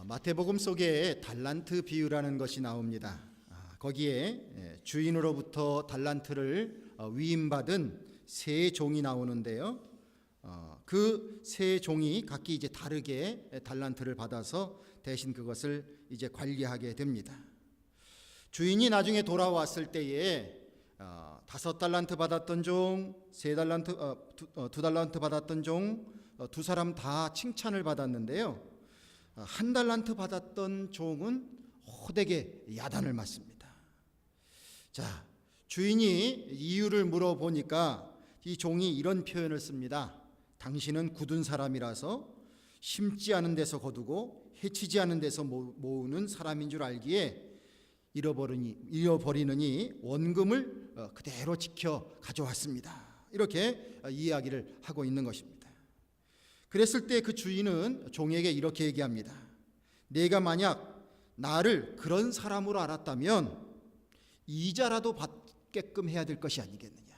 마태복음 속에 달란트 비유라는 것이 나옵니다. 거기에 주인으로부터 달란트를 위임받은 세 종이 나오는데요. 그 세 종이 각기 이제 다르게 달란트를 받아서 대신 그것을 이제 관리하게 됩니다. 주인이 나중에 돌아왔을 때에 5달란트 받았던 종, 2달란트 받았던 종, 두 사람 다 칭찬을 받았는데요. 1달란트 받았던 종은 호되게 야단을 맞습니다. 자, 주인이 이유를 물어보니까 이 종이 이런 표현을 씁니다. 당신은 굳은 사람이라서 심지 않은 데서 거두고 해치지 않은 데서 모으는 사람인 줄 알기에 잃어버리느니 원금을 그대로 지켜 가져왔습니다. 이렇게 이야기를 하고 있는 것입니다. 그랬을 때 그 주인은 종에게 이렇게 얘기합니다. 내가 만약 나를 그런 사람으로 알았다면 이자라도 받게끔 해야 될 것이 아니겠느냐.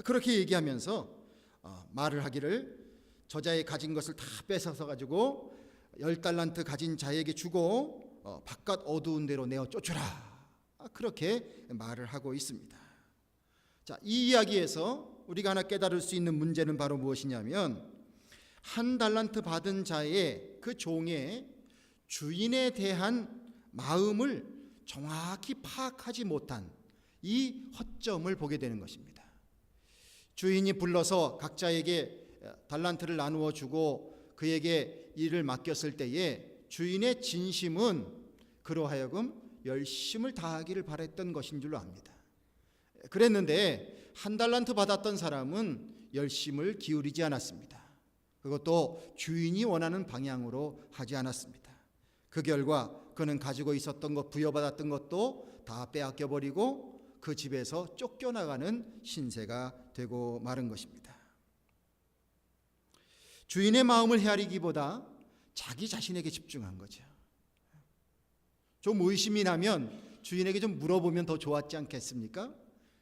그렇게 얘기하면서 말을 하기를 저자의 가진 것을 다 뺏어서 가지고 10달란트 가진 자에게 주고 바깥 어두운 데로 내어 쫓으라. 그렇게 말을 하고 있습니다. 자, 이 이야기에서 우리가 하나 깨달을 수 있는 문제는 바로 무엇이냐면 1달란트 받은 자의 그 종의 주인에 대한 마음을 정확히 파악하지 못한 이 허점을 보게 되는 것입니다. 주인이 불러서 각자에게 달란트를 나누어 주고 그에게 일을 맡겼을 때에 주인의 진심은 그로 하여금 열심을 다하기를 바랬던 것인 줄로 압니다. 그랬는데 1달란트 받았던 사람은 열심을 기울이지 않았습니다. 그것도 주인이 원하는 방향으로 하지 않았습니다. 그 결과 그는 가지고 있었던 것, 부여받았던 것도 다 빼앗겨 버리고 그 집에서 쫓겨나가는 신세가 되고 마른 것입니다. 주인의 마음을 헤아리기보다 자기 자신에게 집중한 거죠. 좀 의심이 나면 주인에게 좀 물어보면 더 좋았지 않겠습니까?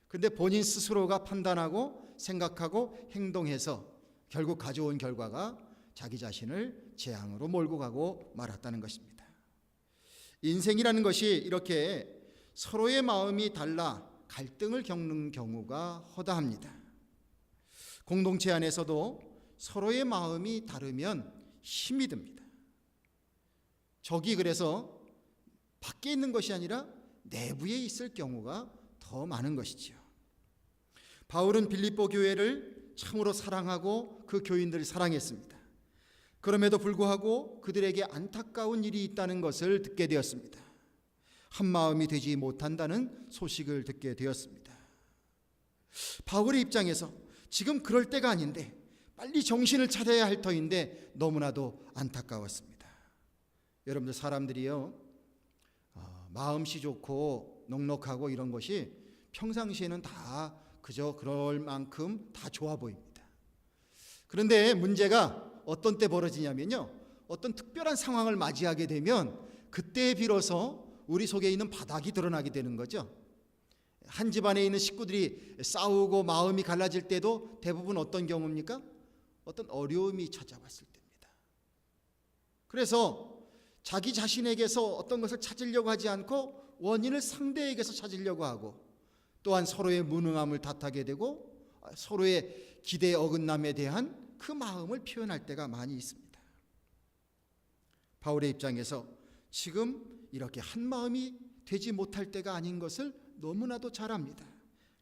근데 본인 스스로가 판단하고 생각하고 행동해서 결국 가져온 결과가 자기 자신을 재앙으로 몰고 가고 말았다는 것입니다. 인생이라는 것이 이렇게 서로의 마음이 달라 갈등을 겪는 경우가 허다합니다. 공동체 안에서도 서로의 마음이 다르면 힘이 듭니다. 적이 그래서 밖에 있는 것이 아니라 내부에 있을 경우가 더 많은 것이지요. 바울은 빌립보 교회를 참으로 사랑하고 그 교인들을 사랑했습니다. 그럼에도 불구하고 그들에게 안타까운 일이 있다는 것을 듣게 되었습니다. 한 마음이 되지 못한다는 소식을 듣게 되었습니다. 바울의 입장에서 지금 그럴 때가 아닌데 빨리 정신을 차려야 할 터인데 너무나도 안타까웠습니다. 여러분들 사람들이요, 마음씨 좋고 넉넉하고 이런 것이 평상시에는 다 그저 그럴 만큼 다 좋아 보입니다. 그런데 문제가 어떤 때 벌어지냐면요, 어떤 특별한 상황을 맞이하게 되면 그때에 비로소 우리 속에 있는 바닥이 드러나게 되는 거죠. 한 집안에 있는 식구들이 싸우고 마음이 갈라질 때도 대부분 어떤 경우입니까? 어떤 어려움이 찾아왔을 때입니다. 그래서 자기 자신에게서 어떤 것을 찾으려고 하지 않고 원인을 상대에게서 찾으려고 하고 또한 서로의 무능함을 탓하게 되고 서로의 기대에 어긋남에 대한 그 마음을 표현할 때가 많이 있습니다. 바울의 입장에서 지금 이렇게 한 마음이 되지 못할 때가 아닌 것을 너무나도 잘 압니다.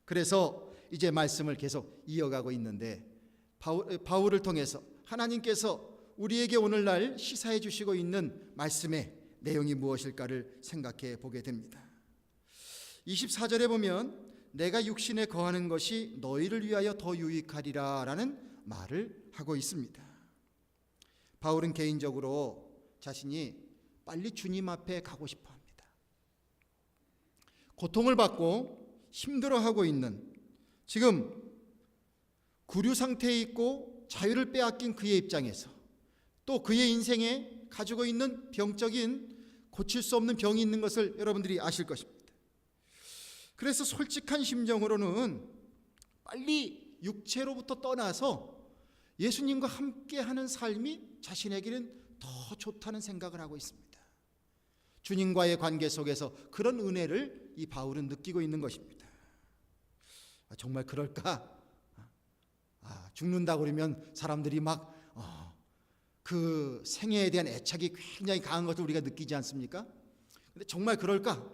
그래서 이제 말씀을 계속 이어가고 있는데 바울을 통해서 하나님께서 우리에게 오늘날 시사해 주시고 있는 말씀의 내용이 무엇일까를 생각해 보게 됩니다. 24절에 보면 내가 육신에 거하는 것이 너희를 위하여 더 유익하리라 라는 말을 하고 있습니다. 바울은 개인적으로 자신이 빨리 주님 앞에 가고 싶어 합니다. 고통을 받고 힘들어하고 있는, 지금 구류 상태에 있고 자유를 빼앗긴 그의 입장에서 또 그의 인생에 가지고 있는 병적인 고칠 수 없는 병이 있는 것을 여러분들이 아실 것입니다. 그래서 솔직한 심정으로는 빨리 육체로부터 떠나서 예수님과 함께하는 삶이 자신에게는 더 좋다는 생각을 하고 있습니다. 주님과의 관계 속에서 그런 은혜를 이 바울은 느끼고 있는 것입니다. 정말 그럴까? 죽는다고 그러면 사람들이 막 그 생애에 대한 애착이 굉장히 강한 것을 우리가 느끼지 않습니까? 근데 정말 그럴까?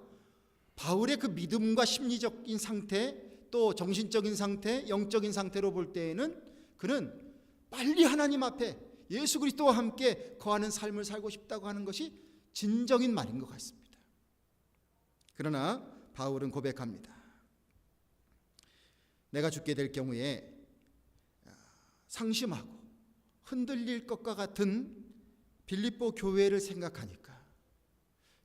바울의 그 믿음과 심리적인 상태, 또 정신적인 상태, 영적인 상태로 볼 때에는 그는 빨리 하나님 앞에 예수 그리스도와 함께 거하는 삶을 살고 싶다고 하는 것이 진정인 말인 것 같습니다. 그러나 바울은 고백합니다. 내가 죽게 될 경우에 상심하고 흔들릴 것과 같은 빌립보 교회를 생각하니까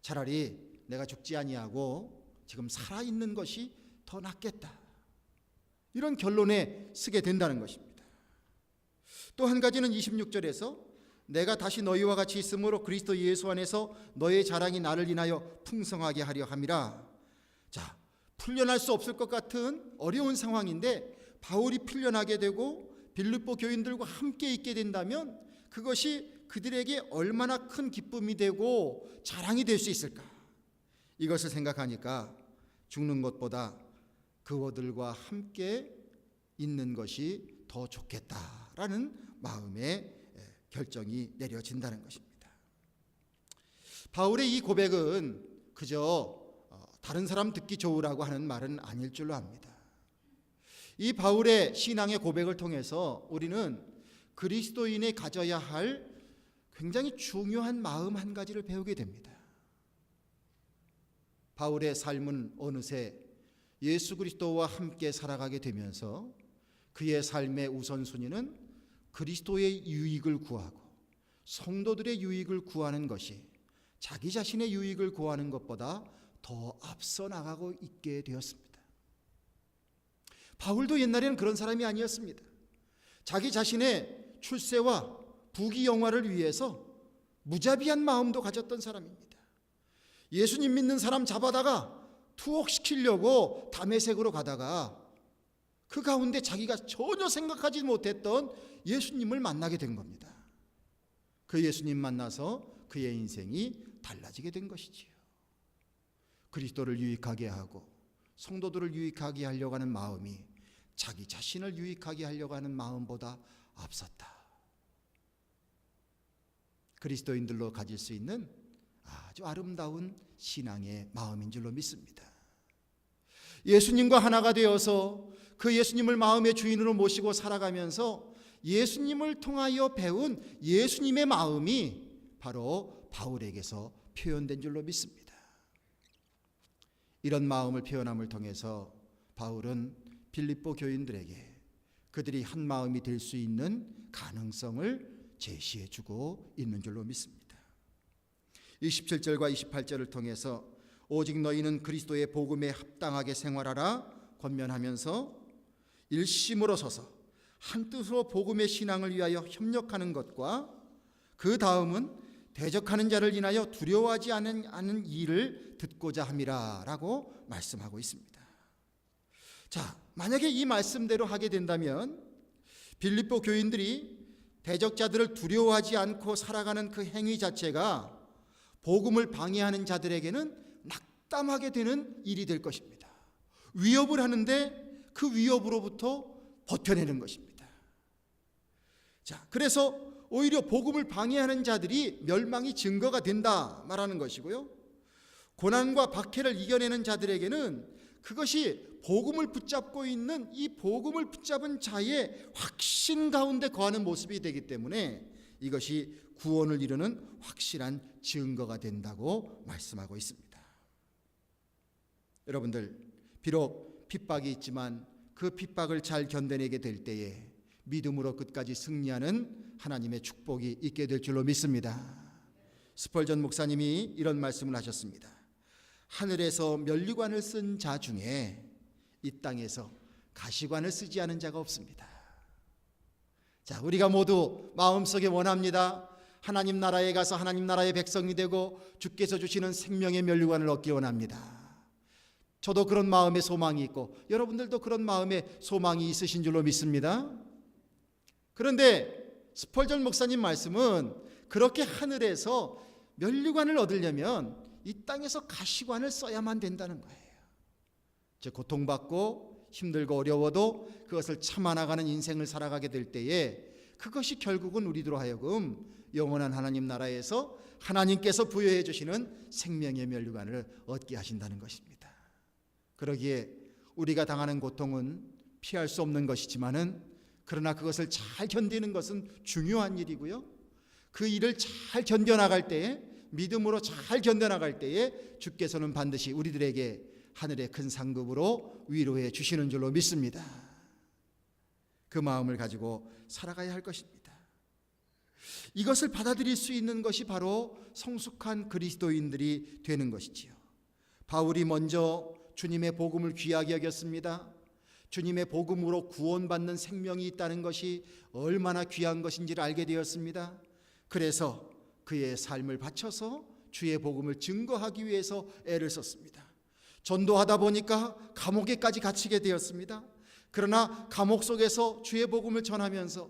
차라리 내가 죽지 아니하고 지금 살아있는 것이 더 낫겠다, 이런 결론에 서게 된다는 것입니다. 또 한 가지는 26절에서 내가 다시 너희와 같이 있으므로 그리스도 예수 안에서 너의 자랑이 나를 인하여 풍성하게 하려 함이라. 자, 풀려날 수 없을 것 같은 어려운 상황인데 바울이 풀려나게 되고 빌립보 교인들과 함께 있게 된다면 그것이 그들에게 얼마나 큰 기쁨이 되고 자랑이 될 수 있을까? 이것을 생각하니까 죽는 것보다 그들과 함께 있는 것이 더 좋겠다라는 마음의 결정이 내려진다는 것입니다. 바울의 이 고백은 그저 다른 사람 듣기 좋으라고 하는 말은 아닐 줄로 압니다. 이 바울의 신앙의 고백을 통해서 우리는 그리스도인이 가져야 할 굉장히 중요한 마음 한 가지를 배우게 됩니다. 바울의 삶은 어느새 예수 그리스도와 함께 살아가게 되면서 그의 삶의 우선순위는 그리스도의 유익을 구하고 성도들의 유익을 구하는 것이 자기 자신의 유익을 구하는 것보다 더 앞서 나가고 있게 되었습니다. 바울도 옛날에는 그런 사람이 아니었습니다. 자기 자신의 출세와 부귀 영화를 위해서 무자비한 마음도 가졌던 사람입니다. 예수님 믿는 사람 잡아다가 투옥시키려고 다메섹으로 가다가 그 가운데 자기가 전혀 생각하지 못했던 예수님을 만나게 된 겁니다. 그 예수님 만나서 그의 인생이 달라지게 된 것이지요. 그리스도를 유익하게 하고 성도들을 유익하게 하려고 하는 마음이 자기 자신을 유익하게 하려고 하는 마음보다 앞섰다. 그리스도인들로 가질 수 있는 아주 아름다운 신앙의 마음인 줄로 믿습니다. 예수님과 하나가 되어서 그 예수님을 마음의 주인으로 모시고 살아가면서 예수님을 통하여 배운 예수님의 마음이 바로 바울에게서 표현된 줄로 믿습니다. 이런 마음을 표현함을 통해서 바울은 빌립보 교인들에게 그들이 한 마음이 될 수 있는 가능성을 제시해 주고 있는 줄로 믿습니다. 27절과 28절을 통해서 오직 너희는 그리스도의 복음에 합당하게 생활하라 권면하면서 일심으로 서서 한뜻으로 복음의 신앙을 위하여 협력하는 것과 그 다음은 대적하는 자를 인하여 두려워하지 않은 일을 듣고자 함이라 라고 말씀하고 있습니다. 자, 만약에 이 말씀대로 하게 된다면 빌립보 교인들이 대적자들을 두려워하지 않고 살아가는 그 행위 자체가 복음을 방해하는 자들에게는 낙담하게 되는 일이 될 것입니다. 위협을 하는데 그 위협으로부터 버텨내는 것입니다. 자, 그래서 오히려 복음을 방해하는 자들이 멸망이 증거가 된다 말하는 것이고요. 고난과 박해를 이겨내는 자들에게는 그것이 복음을 붙잡고 있는 이 복음을 붙잡은 자의 확신 가운데 거하는 모습이 되기 때문에 이것이 구원을 이루는 확실한 증거가 된다고 말씀하고 있습니다. 여러분들, 비록 핍박이 있지만 그 핍박을 잘 견뎌내게 될 때에 믿음으로 끝까지 승리하는 하나님의 축복이 있게 될 줄로 믿습니다. 스펄전 목사님이 이런 말씀을 하셨습니다. 하늘에서 면류관을 쓴 자 중에 이 땅에서 가시관을 쓰지 않은 자가 없습니다. 자, 우리가 모두 마음속에 원합니다. 하나님 나라에 가서 하나님 나라의 백성이 되고 주께서 주시는 생명의 면류관을 얻기 원합니다. 저도 그런 마음의 소망이 있고 여러분들도 그런 마음의 소망이 있으신 줄로 믿습니다. 그런데 스펄전 목사님 말씀은 그렇게 하늘에서 면류관을 얻으려면 이 땅에서 가시관을 써야만 된다는 거예요. 즉 고통받고 힘들고 어려워도 그것을 참아나가는 인생을 살아가게 될 때에 그것이 결국은 우리들로 하여금 영원한 하나님 나라에서 하나님께서 부여해 주시는 생명의 면류관을 얻게 하신다는 것입니다. 그러기에 우리가 당하는 고통은 피할 수 없는 것이지만은 그러나 그것을 잘 견디는 것은 중요한 일이고요. 그 일을 잘 견뎌나갈 때에, 믿음으로 잘 견뎌나갈 때에 주께서는 반드시 우리들에게 하늘의 큰 상급으로 위로해 주시는 줄로 믿습니다. 그 마음을 가지고 살아가야 할 것입니다. 이것을 받아들일 수 있는 것이 바로 성숙한 그리스도인들이 되는 것이지요. 바울이 먼저 주님의 복음을 귀하게 여겼습니다. 주님의 복음으로 구원받는 생명이 있다는 것이 얼마나 귀한 것인지를 알게 되었습니다. 그래서 그의 삶을 바쳐서 주의 복음을 증거하기 위해서 애를 썼습니다. 전도하다 보니까 감옥에까지 갇히게 되었습니다. 그러나 감옥 속에서 주의 복음을 전하면서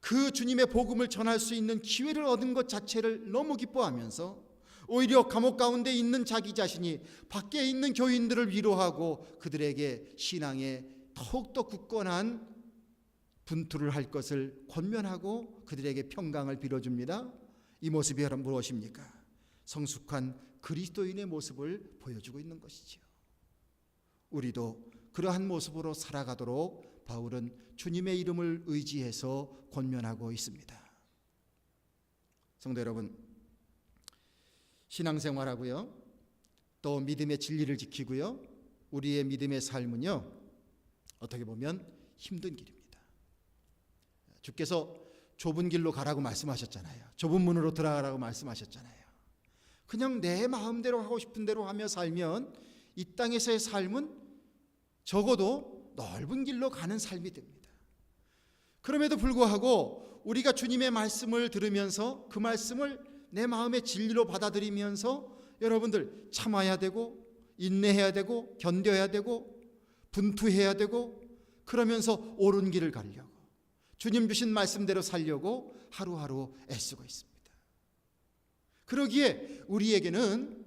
그 주님의 복음을 전할 수 있는 기회를 얻은 것 자체를 너무 기뻐하면서 오히려 감옥 가운데 있는 자기 자신이 밖에 있는 교인들을 위로하고 그들에게 신앙에 더욱더 굳건한 분투를 할 것을 권면하고 그들에게 평강을 빌어줍니다. 이 모습이 여러분 무엇입니까? 성숙한 그리스도인의 모습을 보여주고 있는 것이지요. 우리도 그러한 모습으로 살아가도록 바울은 주님의 이름을 의지해서 권면하고 있습니다. 성도 여러분, 신앙생활하고요, 또 믿음의 진리를 지키고요, 우리의 믿음의 삶은요, 어떻게 보면 힘든 길입니다. 주께서 좁은 길로 가라고 말씀하셨잖아요. 좁은 문으로 들어가라고 말씀하셨잖아요. 그냥 내 마음대로 하고 싶은 대로 하며 살면 이 땅에서의 삶은 적어도 넓은 길로 가는 삶이 됩니다. 그럼에도 불구하고 우리가 주님의 말씀을 들으면서 그 말씀을 내 마음의 진리로 받아들이면서 여러분들 참아야 되고 인내해야 되고 견뎌야 되고 분투해야 되고 그러면서 옳은 길을 가려고 주님 주신 말씀대로 살려고 하루하루 애쓰고 있습니다. 그러기에 우리에게는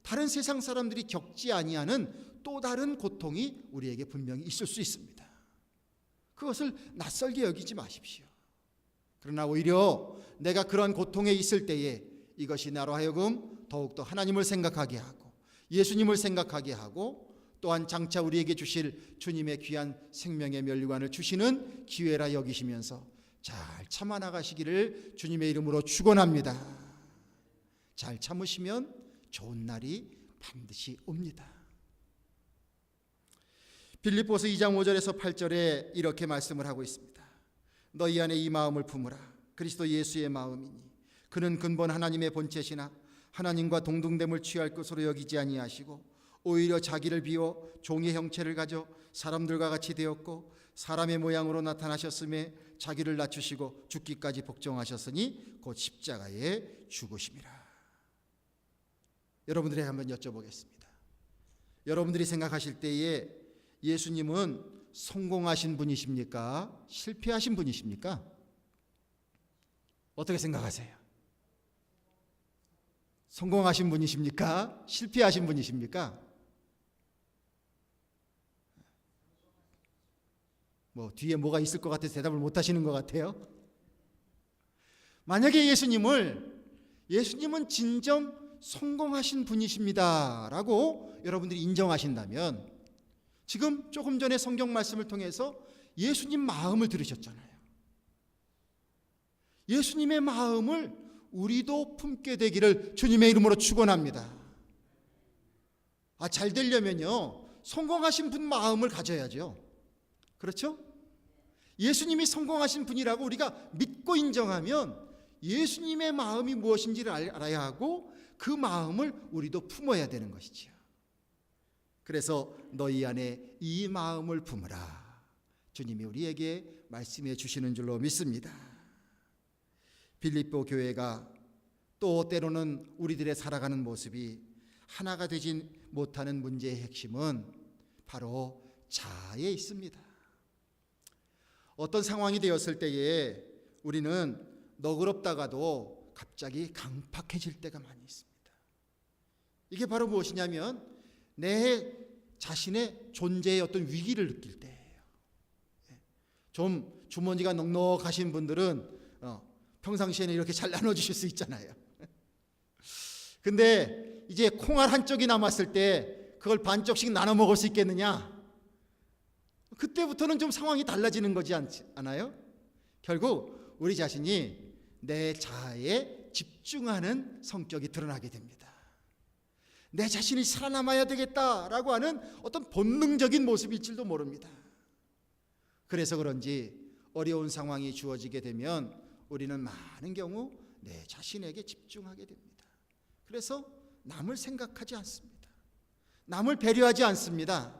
다른 세상 사람들이 겪지 아니하는 또 다른 고통이 우리에게 분명히 있을 수 있습니다. 그것을 낯설게 여기지 마십시오. 그러나 오히려 내가 그런 고통에 있을 때에 이것이 나로 하여금 더욱더 하나님을 생각하게 하고 예수님을 생각하게 하고 또한 장차 우리에게 주실 주님의 귀한 생명의 면류관을 주시는 기회라 여기시면서 잘 참아 나가시기를 주님의 이름으로 축원합니다. 잘 참으시면 좋은 날이 반드시 옵니다. 빌립보서 2장 5절에서 8절에 이렇게 말씀을 하고 있습니다. 너희 안에 이 마음을 품으라. 그리스도 예수의 마음이니 그는 근본 하나님의 본체시나 하나님과 동등됨을 취할 것으로 여기지 아니하시고 오히려 자기를 비워 종의 형체를 가져 사람들과 같이 되었고 사람의 모양으로 나타나셨음에 자기를 낮추시고 죽기까지 복종하셨으니 곧 십자가에 죽으심이라. 여러분들에게 한번 여쭤보겠습니다. 여러분들이 생각하실 때에 예수님은 성공하신 분이십니까? 실패하신 분이십니까? 어떻게 생각하세요? 성공하신 분이십니까? 실패하신 분이십니까? 뭐 뒤에 뭐가 있을 것 같아서 대답을 못 하시는 것 같아요. 만약에 예수님은 진정 성공하신 분이십니다 라고 여러분들이 인정하신다면 지금 조금 전에 성경 말씀을 통해서 예수님 마음을 들으셨잖아요. 예수님의 마음을 우리도 품게 되기를 주님의 이름으로 축원합니다. 잘 되려면요 성공하신 분 마음을 가져야죠. 그렇죠? 예수님이 성공하신 분이라고 우리가 믿고 인정하면 예수님의 마음이 무엇인지를 알아야 하고 그 마음을 우리도 품어야 되는 것이지요. 그래서 너희 안에 이 마음을 품으라. 주님이 우리에게 말씀해 주시는 줄로 믿습니다. 빌립보 교회가 또 때로는 우리들의 살아가는 모습이 하나가 되지 못하는 문제의 핵심은 바로 자아에 있습니다. 어떤 상황이 되었을 때에 우리는 너그럽다가도 갑자기 강팍해질 때가 많이 있습니다. 이게 바로 무엇이냐면 내 자신의 존재의 어떤 위기를 느낄 때예요. 좀 주머니가 넉넉하신 분들은 평상시에는 이렇게 잘 나눠주실 수 있잖아요. 근데 이제 콩알 한쪽이 남았을 때 그걸 반쪽씩 나눠 먹을 수 있겠느냐? 그때부터는 좀 상황이 달라지는 거지 않아요? 결국 우리 자신이 내 자아에 집중하는 성격이 드러나게 됩니다. 내 자신이 살아남아야 되겠다라고 하는 어떤 본능적인 모습일지도 모릅니다. 그래서 그런지 어려운 상황이 주어지게 되면 우리는 많은 경우 내 자신에게 집중하게 됩니다. 그래서 남을 생각하지 않습니다. 남을 배려하지 않습니다.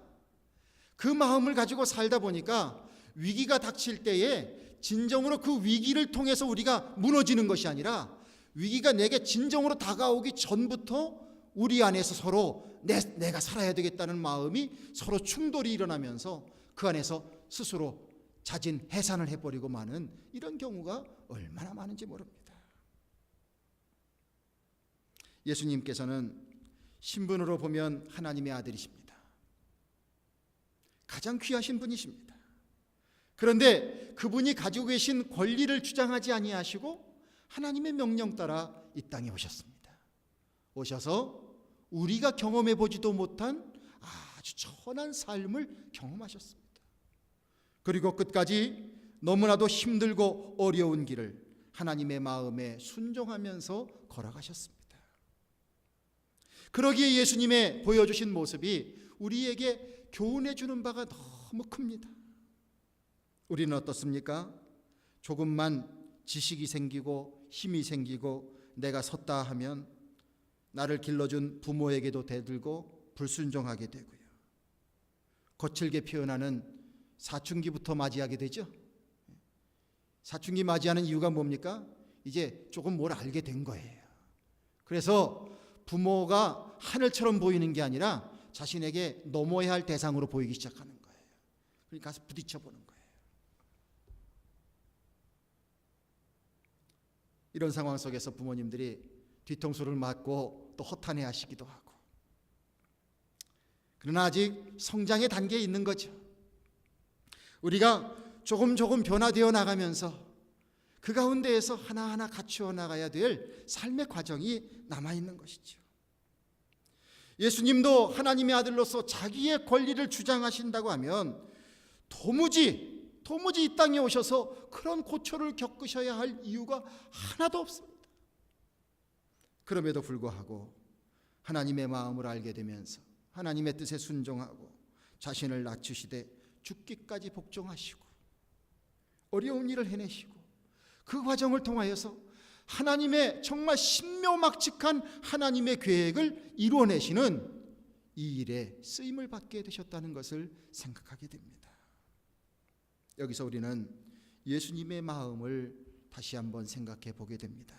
그 마음을 가지고 살다 보니까 위기가 닥칠 때에 진정으로 그 위기를 통해서 우리가 무너지는 것이 아니라 위기가 내게 진정으로 다가오기 전부터 우리 안에서 서로 내가 살아야 되겠다는 마음이 서로 충돌이 일어나면서 그 안에서 스스로 자진 해산을 해버리고 마는 이런 경우가 얼마나 많은지 모릅니다. 예수님께서는 신분으로 보면 하나님의 아들이십니다. 가장 귀하신 분이십니다. 그런데 그분이 가지고 계신 권리를 주장하지 아니하시고 하나님의 명령 따라 이 땅에 오셨습니다. 오셔서 우리가 경험해 보지도 못한 아주 천한 삶을 경험하셨습니다. 그리고 끝까지 너무나도 힘들고 어려운 길을 하나님의 마음에 순종하면서 걸어가셨습니다. 그러기에 예수님의 보여주신 모습이 우리에게 교훈해 주는 바가 너무 큽니다. 우리는 어떻습니까? 조금만 지식이 생기고 힘이 생기고 내가 섰다 하면 나를 길러준 부모에게도 대들고 불순종하게 되고요. 거칠게 표현하는 사춘기부터 맞이하게 되죠. 사춘기 맞이하는 이유가 뭡니까? 이제 조금 뭘 알게 된 거예요. 그래서 부모가 하늘처럼 보이는 게 아니라 자신에게 넘어야 할 대상으로 보이기 시작하는 거예요. 그러니까 가서 부딪혀 보는 거예요. 이런 상황 속에서 부모님들이 뒤통수를 맞고 또 허탄해 하시기도 하고, 그러나 아직 성장의 단계에 있는 거죠. 우리가 조금 변화되어 나가면서 그 가운데에서 하나하나 갖추어 나가야 될 삶의 과정이 남아있는 것이죠. 예수님도 하나님의 아들로서 자기의 권리를 주장하신다고 하면 도무지 이 땅에 오셔서 그런 고초를 겪으셔야 할 이유가 하나도 없습니다. 그럼에도 불구하고 하나님의 마음을 알게 되면서 하나님의 뜻에 순종하고 자신을 낮추시되 죽기까지 복종하시고 어려운 일을 해내시고 그 과정을 통하여서 하나님의 정말 신묘막측한 하나님의 계획을 이루어내시는 이 일에 쓰임을 받게 되셨다는 것을 생각하게 됩니다. 여기서 우리는 예수님의 마음을 다시 한번 생각해 보게 됩니다.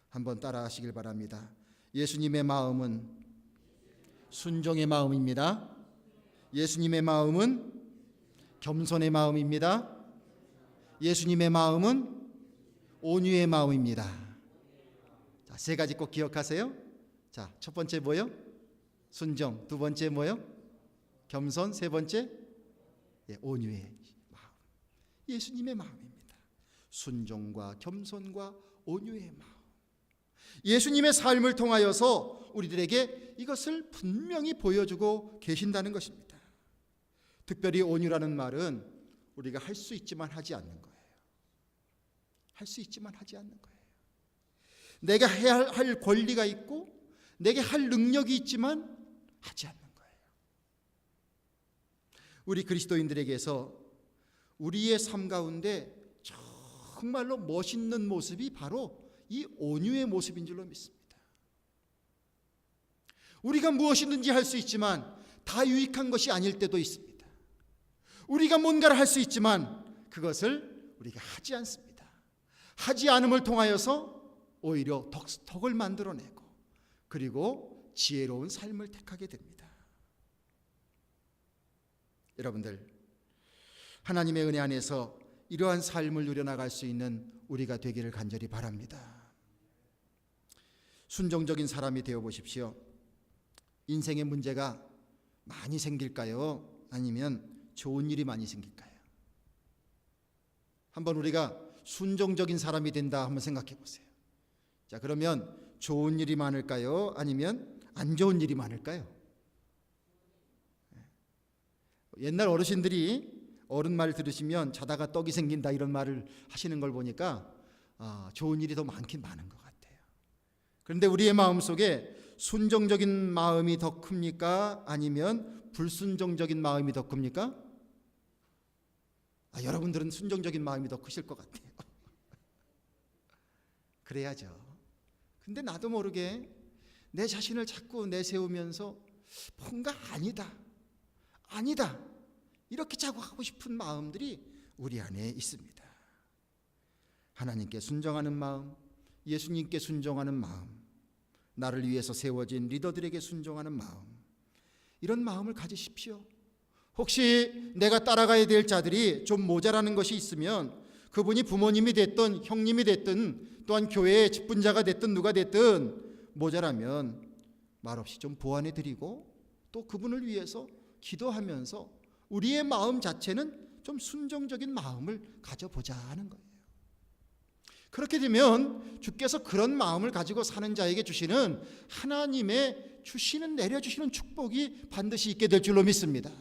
한번 따라 하시길 바랍니다. 예수님의 마음은 순종의 마음입니다. 예수님의 마음은 겸손의 마음입니다. 예수님의 마음은 온유의 마음입니다. 자, 세 가지 꼭 기억하세요. 자, 첫 번째 뭐요? 순종. 두 번째 뭐요? 겸손. 세 번째 온유의 마음. 예수님의 마음입니다. 순종과 겸손과 온유의 마음. 예수님의 삶을 통하여서 우리들에게 이것을 분명히 보여주고 계신다는 것입니다. 특별히 온유라는 말은 우리가 할 수 있지만 하지 않는 거예요. 할 수 있지만 하지 않는 거예요. 내가 해야 할 권리가 있고 내게 할 능력이 있지만 하지 않는 거예요. 우리 그리스도인들에게서 우리의 삶 가운데 정말로 멋있는 모습이 바로 이 온유의 모습인 줄로 믿습니다. 우리가 무엇이든지 할 수 있지만 다 유익한 것이 아닐 때도 있습니다. 우리가 뭔가를 할 수 있지만 그것을 우리가 하지 않습니다. 하지 않음을 통하여서 오히려 덕을 만들어내고 그리고 지혜로운 삶을 택하게 됩니다. 여러분들, 하나님의 은혜 안에서 이러한 삶을 누려나갈 수 있는 우리가 되기를 간절히 바랍니다. 순종적인 사람이 되어 보십시오. 인생의 문제가 많이 생길까요? 아니면 좋은 일이 많이 생길까요? 한번 우리가 순종적인 사람이 된다 한번 생각해 보세요. 자, 그러면 좋은 일이 많을까요? 아니면 안 좋은 일이 많을까요? 옛날 어르신들이 어른 말 들으시면 자다가 떡이 생긴다 이런 말을 하시는 걸 보니까 좋은 일이 더 많긴 많은 것 같아요. 그런데 우리의 마음속에 순종적인 마음이 더 큽니까? 아니면 불순종적인 마음이 더 큽니까? 여러분들은 순종적인 마음이 더 크실 것 같아요. 그래야죠. 근데 나도 모르게 내 자신을 자꾸 내세우면서 뭔가 아니다 이렇게 자꾸 하고 싶은 마음들이 우리 안에 있습니다. 하나님께 순종하는 마음, 예수님께 순종하는 마음, 나를 위해서 세워진 리더들에게 순종하는 마음, 이런 마음을 가지십시오. 혹시 내가 따라가야 될 자들이 좀 모자라는 것이 있으면 그분이 부모님이 됐든 형님이 됐든 또한 교회의 직분자가 됐든 누가 됐든 모자라면 말없이 좀 보완해 드리고 또 그분을 위해서 기도하면서 우리의 마음 자체는 좀 순종적인 마음을 가져보자 하는 거예요. 그렇게 되면 주께서 그런 마음을 가지고 사는 자에게 주시는 하나님의 내려주시는 축복이 반드시 있게 될 줄로 믿습니다.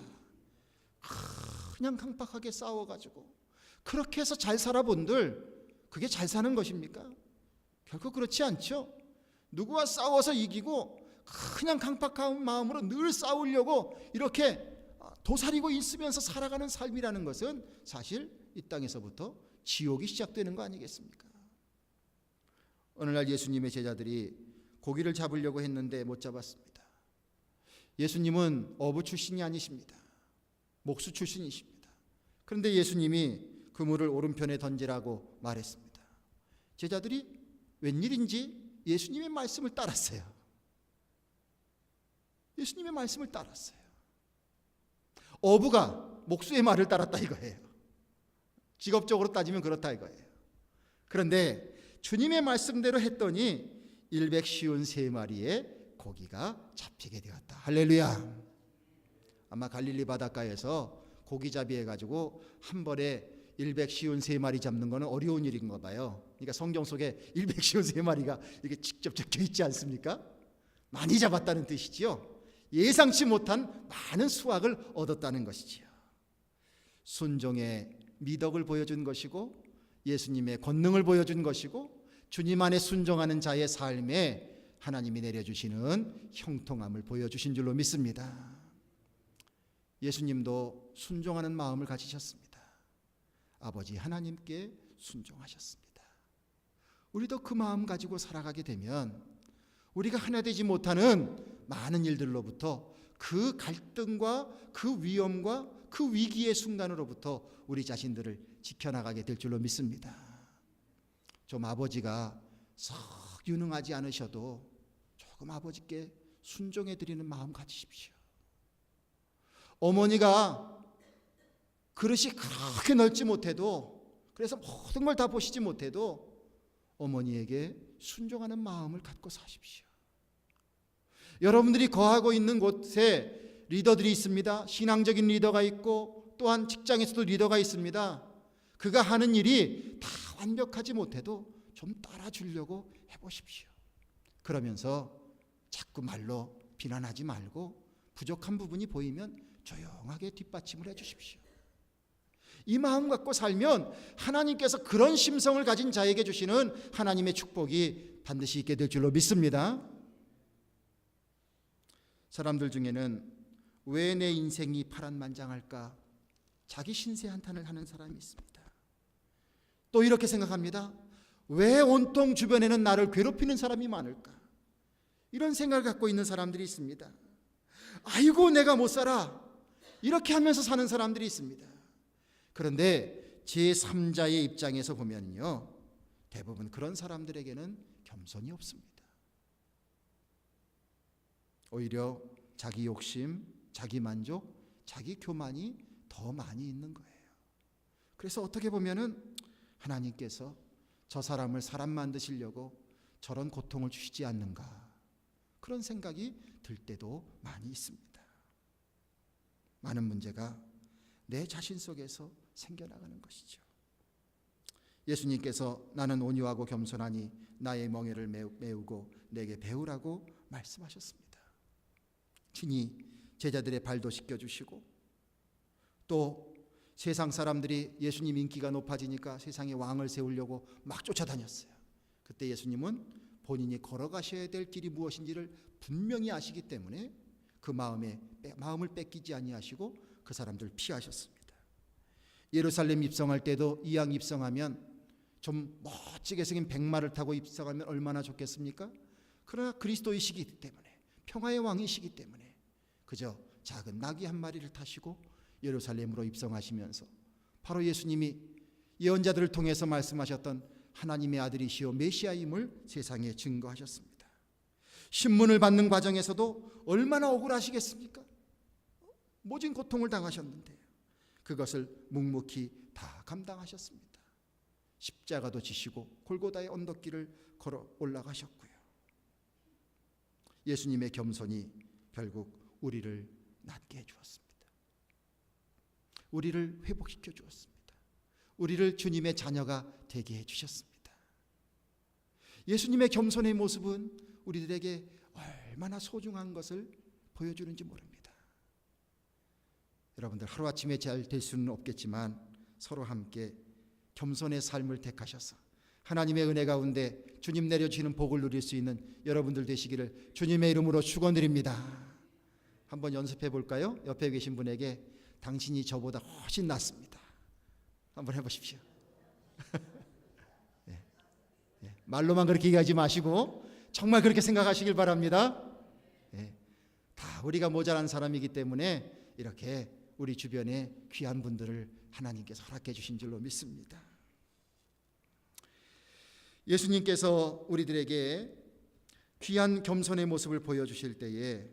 그냥 강박하게 싸워가지고 그렇게 해서 잘 살아본들 그게 잘 사는 것입니까? 결코 그렇지 않죠. 누구와 싸워서 이기고 그냥 강박한 마음으로 늘 싸우려고 이렇게 도사리고 있으면서 살아가는 삶이라는 것은 사실 이 땅에서부터 지옥이 시작되는 거 아니겠습니까? 어느 날 예수님의 제자들이 고기를 잡으려고 했는데 못 잡았습니다. 예수님은 어부 출신이 아니십니다. 목수 출신이십니다. 그런데 예수님이 그물을 오른편에 던지라고 말했습니다. 제자들이 웬일인지 예수님의 말씀을 따랐어요. 예수님의 말씀을 따랐어요. 어부가 목수의 말을 따랐다 이거예요. 직업적으로 따지면 그렇다 이거예요. 그런데 주님의 말씀대로 했더니 153마리의 고기가 잡히게 되었다. 할렐루야. 아마 갈릴리 바닷가에서 고기잡이 해가지고 한 벌에 153마리 잡는 거는 어려운 일인가 봐요. 그러니까 성경 속에 153마리가 이렇게 직접 적혀 있지 않습니까? 많이 잡았다는 뜻이지요. 예상치 못한 많은 수확을 얻었다는 것이지요. 순종의 미덕을 보여준 것이고 예수님의 권능을 보여준 것이고 주님 안에 순종하는 자의 삶에 하나님이 내려주시는 형통함을 보여주신 줄로 믿습니다. 예수님도 순종하는 마음을 가지셨습니다. 아버지 하나님께 순종하셨습니다. 우리도 그 마음 가지고 살아가게 되면 우리가 하나 되지 못하는 많은 일들로부터 그 갈등과 그 위험과 그 위기의 순간으로부터 우리 자신들을 지켜나가게 될 줄로 믿습니다. 좀 아버지가 썩 유능하지 않으셔도 조금 아버지께 순종해 드리는 마음 가지십시오. 어머니가 그릇이 그렇게 넓지 못해도 그래서 모든 걸 다 보시지 못해도 어머니에게 순종하는 마음을 갖고 사십시오. 여러분들이 거하고 있는 곳에 리더들이 있습니다. 신앙적인 리더가 있고 또한 직장에서도 리더가 있습니다. 그가 하는 일이 다 완벽하지 못해도 좀 따라주려고 해보십시오. 그러면서 자꾸 말로 비난하지 말고 부족한 부분이 보이면 조용하게 뒷받침을 해주십시오. 이 마음 갖고 살면 하나님께서 그런 심성을 가진 자에게 주시는 하나님의 축복이 반드시 있게 될 줄로 믿습니다. 사람들 중에는 왜 내 인생이 파란만장할까 자기 신세 한탄을 하는 사람이 있습니다. 또 이렇게 생각합니다. 왜 온통 주변에는 나를 괴롭히는 사람이 많을까? 이런 생각을 갖고 있는 사람들이 있습니다. 아이고 내가 못 살아 이렇게 하면서 사는 사람들이 있습니다. 그런데 제3자의 입장에서 보면요 대부분 그런 사람들에게는 겸손이 없습니다. 오히려 자기 욕심, 자기 만족, 자기 교만이 더 많이 있는 거예요. 그래서 어떻게 보면은 하나님께서 저 사람을 사람 만드시려고 저런 고통을 주시지 않는가, 그런 생각이 들 때도 많이 있습니다. 많은 문제가 내 자신 속에서 생겨나가는 것이죠. 예수님께서 나는 온유하고 겸손하니 나의 멍에를 메우고 내게 배우라고 말씀하셨습니다. 친히 제자들의 발도 씻겨주시고, 또 세상 사람들이 예수님 인기가 높아지니까 세상에 왕을 세우려고 막 쫓아다녔어요. 그때 예수님은 본인이 걸어가셔야 될 길이 무엇인지를 분명히 아시기 때문에 그 마음을 뺏기지 아니하시고 그 사람들을 피하셨습니다. 예루살렘 입성할 때도 이왕 입성하면 좀 멋지게 생긴 백마를 타고 입성하면 얼마나 좋겠습니까? 그러나 그리스도이시기 때문에, 평화의 왕이시기 때문에 그저 작은 나귀 한 마리를 타시고 예루살렘으로 입성하시면서 바로 예수님이 예언자들을 통해서 말씀하셨던 하나님의 아들이시오 메시아임을 세상에 증거하셨습니다. 신문을 받는 과정에서도 얼마나 억울하시겠습니까? 모진 고통을 당하셨는데 그것을 묵묵히 다 감당하셨습니다. 십자가도 지시고 골고다의 언덕길을 걸어 올라가셨고요. 예수님의 겸손이 결국 우리를 낫게 해주었습니다. 우리를 회복시켜 주었습니다. 우리를 주님의 자녀가 되게 해주셨습니다. 예수님의 겸손의 모습은 우리들에게 얼마나 소중한 것을 보여주는지 모릅니다. 여러분들 하루아침에 잘 될 수는 없겠지만 서로 함께 겸손의 삶을 택하셔서 하나님의 은혜 가운데 주님 내려주시는 복을 누릴 수 있는 여러분들 되시기를 주님의 이름으로 축원드립니다. 한번 연습해 볼까요? 옆에 계신 분에게 당신이 저보다 훨씬 낫습니다. 한번 해보십시오. 네. 네. 말로만 그렇게 얘기하지 마시고 정말 그렇게 생각하시길 바랍니다. 네. 다 우리가 모자란 사람이기 때문에 이렇게 우리 주변에 귀한 분들을 하나님께서 허락해 주신 줄로 믿습니다. 예수님께서 우리들에게 귀한 겸손의 모습을 보여주실 때에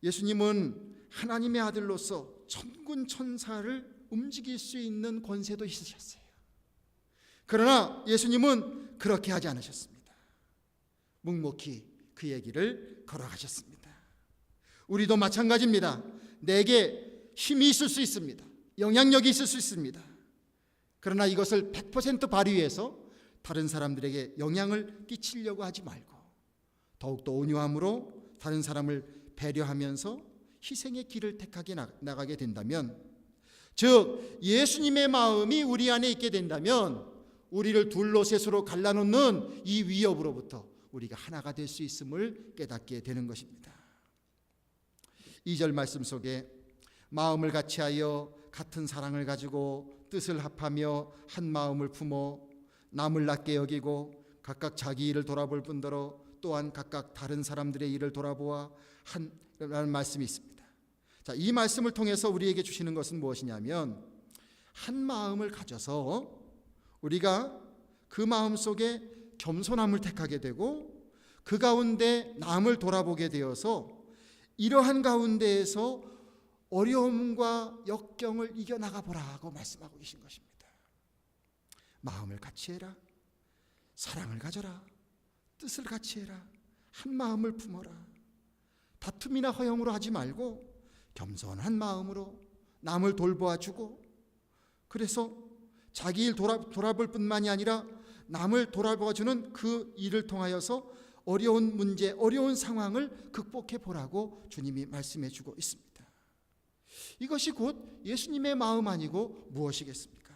예수님은 하나님의 아들로서 천군 천사를 움직일 수 있는 권세도 있으셨어요. 그러나 예수님은 그렇게 하지 않으셨습니다. 묵묵히 그의 길을 걸어가셨습니다. 우리도 마찬가지입니다. 내게 힘이 있을 수 있습니다. 영향력이 있을 수 있습니다. 그러나 이것을 100% 발휘해서 다른 사람들에게 영향을 끼치려고 하지 말고 더욱더 온유함으로 다른 사람을 배려하면서 희생의 길을 택하게 나가게 된다면, 즉 예수님의 마음이 우리 안에 있게 된다면 우리를 둘로 셋으로 갈라놓는 이 위협으로부터 우리가 하나가 될 수 있음을 깨닫게 되는 것입니다. 2절 말씀 속에 마음을 같이하여 같은 사랑을 가지고 뜻을 합하며 한 마음을 품어 남을 낮게 여기고 각각 자기 일을 돌아볼 뿐더러 또한 각각 다른 사람들의 일을 돌아보아 한라는 말씀이 있습니다. 자, 이 말씀을 통해서 우리에게 주시는 것은 무엇이냐면 한 마음을 가져서 우리가 그 마음 속에 겸손함을 택하게 되고 그 가운데 남을 돌아보게 되어서 이러한 가운데에서 어려움과 역경을 이겨나가 보라고 말씀하고 계신 것입니다. 마음을 같이 해라, 사랑을 가져라, 뜻을 같이 해라, 한 마음을 품어라. 다툼이나 허영으로 하지 말고 겸손한 마음으로 남을 돌보아주고, 그래서 자기 일 돌아볼 뿐만이 아니라 남을 돌아보아주는 그 일을 통하여서 어려운 문제, 어려운 상황을 극복해 보라고 주님이 말씀해 주고 있습니다. 이것이 곧 예수님의 마음 아니고 무엇이겠습니까?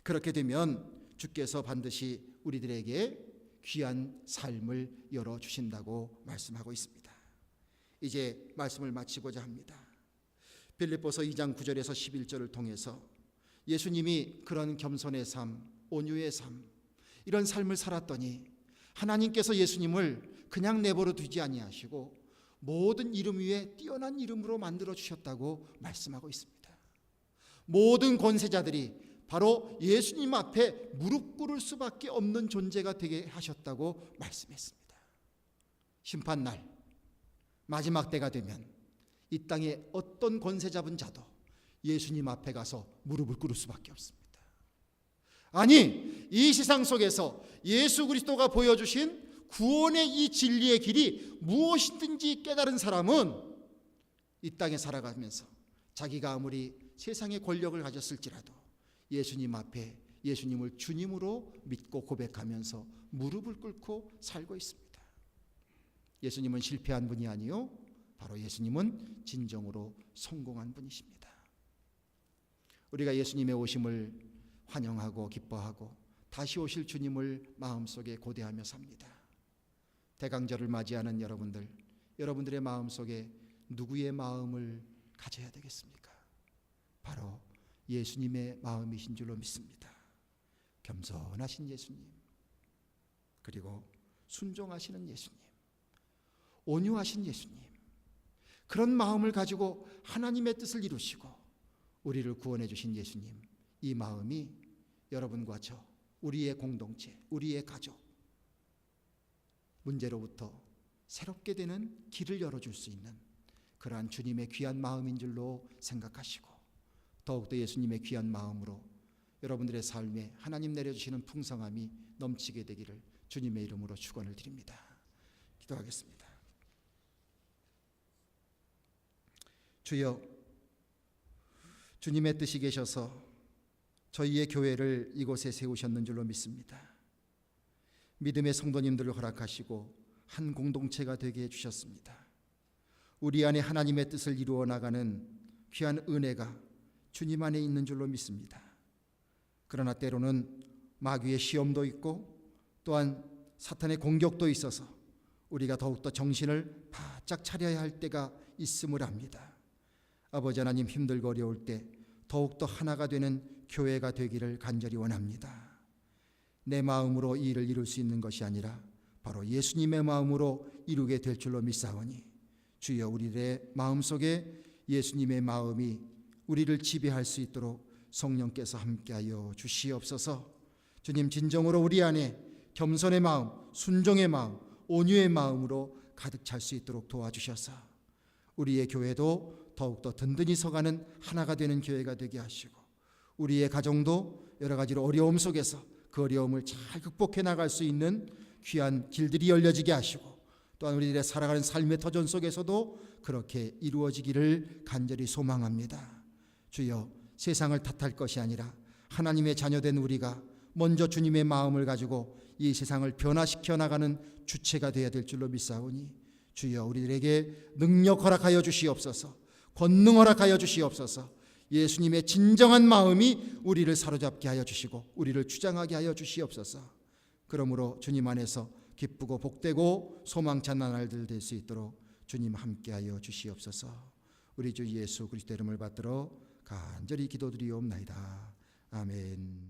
그렇게 되면 주께서 반드시 우리들에게 귀한 삶을 열어주신다고 말씀하고 있습니다. 이제 말씀을 마치고자 합니다. 빌립보서 2장 9절에서 11절을 통해서 예수님이 그런 겸손의 삶, 온유의 삶, 이런 삶을 살았더니 하나님께서 예수님을 그냥 내버려 두지 아니하시고 모든 이름 위에 뛰어난 이름으로 만들어 주셨다고 말씀하고 있습니다. 모든 권세자들이 바로 예수님 앞에 무릎 꿇을 수밖에 없는 존재가 되게 하셨다고 말씀했습니다. 심판날 마지막 때가 되면 이 땅에 어떤 권세 잡은 자도 예수님 앞에 가서 무릎을 꿇을 수밖에 없습니다. 아니, 이 세상 속에서 예수 그리스도가 보여주신 구원의 이 진리의 길이 무엇이든지 깨달은 사람은 이 땅에 살아가면서 자기가 아무리 세상의 권력을 가졌을지라도 예수님 앞에 예수님을 주님으로 믿고 고백하면서 무릎을 꿇고 살고 있습니다. 예수님은 실패한 분이 아니요, 바로 예수님은 진정으로 성공한 분이십니다. 우리가 예수님의 오심을 환영하고 기뻐하고 다시 오실 주님을 마음속에 고대하며 삽니다. 대강절을 맞이하는 여러분들, 여러분들의 마음속에 누구의 마음을 가져야 되겠습니까? 바로 예수님의 마음이신 줄로 믿습니다. 겸손하신 예수님, 그리고 순종하시는 예수님, 온유하신 예수님, 그런 마음을 가지고 하나님의 뜻을 이루시고 우리를 구원해 주신 예수님, 이 마음이 여러분과 저, 우리의 공동체, 우리의 가족, 문제로부터 새롭게 되는 길을 열어줄 수 있는 그러한 주님의 귀한 마음인 줄로 생각하시고 더욱더 예수님의 귀한 마음으로 여러분들의 삶에 하나님 내려주시는 풍성함이 넘치게 되기를 주님의 이름으로 축원을 드립니다. 기도하겠습니다. 주여, 주님의 뜻이 계셔서 저희의 교회를 이곳에 세우셨는 줄로 믿습니다. 믿음의 성도님들을 허락하시고 한 공동체가 되게 해주셨습니다. 우리 안에 하나님의 뜻을 이루어 나가는 귀한 은혜가 주님 안에 있는 줄로 믿습니다. 그러나 때로는 마귀의 시험도 있고 또한 사탄의 공격도 있어서 우리가 더욱더 정신을 바짝 차려야 할 때가 있음을 압니다. 아버지 하나님, 힘들고 어려울 때 더욱더 하나가 되는 교회가 되기를 간절히 원합니다. 내 마음으로 이 일을 이룰 수 있는 것이 아니라 바로 예수님의 마음으로 이루게 될 줄로 믿사오니 주여, 우리의 마음속에 예수님의 마음이 우리를 지배할 수 있도록 성령께서 함께하여 주시옵소서. 주님, 진정으로 우리 안에 겸손의 마음, 순종의 마음, 온유의 마음으로 가득 찰 수 있도록 도와주셔서 우리의 교회도 더욱더 든든히 서가는 하나가 되는 교회가 되게 하시고 우리의 가정도 여러 가지로 어려움 속에서 그 어려움을 잘 극복해 나갈 수 있는 귀한 길들이 열려지게 하시고 또한 우리들의 살아가는 삶의 터전 속에서도 그렇게 이루어지기를 간절히 소망합니다. 주여, 세상을 탓할 것이 아니라 하나님의 자녀된 우리가 먼저 주님의 마음을 가지고 이 세상을 변화시켜 나가는 주체가 되어야 될 줄로 믿사오니 주여, 우리들에게 능력 허락하여 주시옵소서. 권능 허락하여 주시옵소서. 예수님의 진정한 마음이 우리를 사로잡게 하여 주시고 우리를 주장하게 하여 주시옵소서. 그러므로 주님 안에서 기쁘고 복되고 소망찬 날들 될 수 있도록 주님 함께하여 주시옵소서. 우리 주 예수 그리스도 이름을 받들어 간절히 기도드리옵나이다. 아멘.